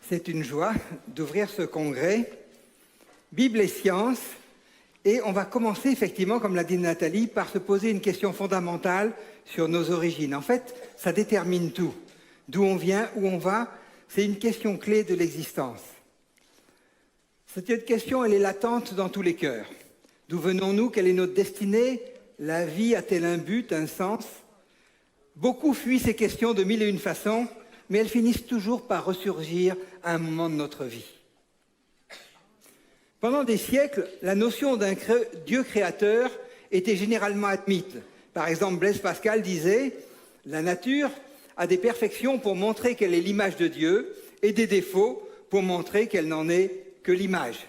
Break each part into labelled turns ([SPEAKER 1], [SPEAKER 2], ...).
[SPEAKER 1] C'est une joie d'ouvrir ce congrès Bible et sciences. Et on va commencer effectivement, comme l'a dit Nathalie, par se poser une question fondamentale sur nos origines. En fait, ça détermine tout. D'où on vient, où on va, c'est une question clé de l'existence. Cette question, elle est latente dans tous les cœurs. D'où venons-nous? Quelle est notre destinée? La vie a-t-elle un but, un sens? Beaucoup fuient ces questions de mille et une façons, mais elles finissent toujours par ressurgir à un moment de notre vie. Pendant des siècles, la notion d'un Dieu créateur était généralement admise. Par exemple, Blaise Pascal disait « La nature a des perfections pour montrer qu'elle est l'image de Dieu et des défauts pour montrer qu'elle n'en est que l'image. »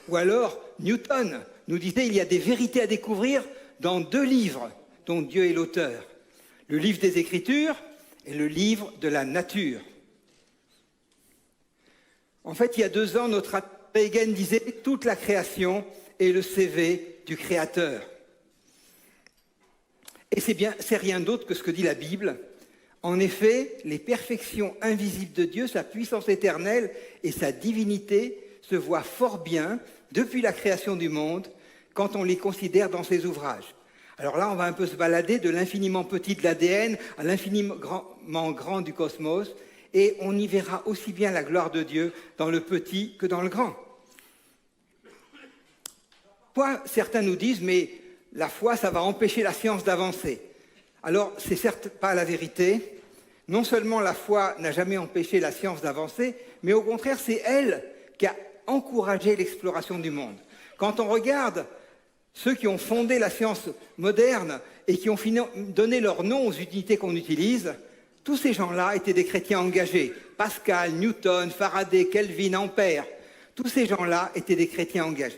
[SPEAKER 1] Ou alors, Newton nous disait « Il y a des vérités à découvrir dans deux livres dont Dieu est l'auteur. Le livre des Écritures et le livre de la nature. » En fait, il y a 2 ans, notre Reagan disait « Toute la création est le CV du Créateur ». Et c'est rien d'autre que ce que dit la Bible. En effet, les perfections invisibles de Dieu, sa puissance éternelle et sa divinité se voient fort bien depuis la création du monde quand on les considère dans ses ouvrages. Alors là, on va un peu se balader de l'infiniment petit de l'ADN à l'infiniment grand du cosmos, et on y verra aussi bien la gloire de Dieu dans le petit que dans le grand. Certains nous disent, mais la foi, ça va empêcher la science d'avancer. Alors, c'est certes pas la vérité. Non seulement la foi n'a jamais empêché la science d'avancer, mais au contraire, c'est elle qui a encouragé l'exploration du monde. Quand on regarde ceux qui ont fondé la science moderne et qui ont donné leur nom aux unités qu'on utilise, tous ces gens-là étaient des chrétiens engagés. Pascal, Newton, Faraday, Kelvin, Ampère, tous ces gens-là étaient des chrétiens engagés.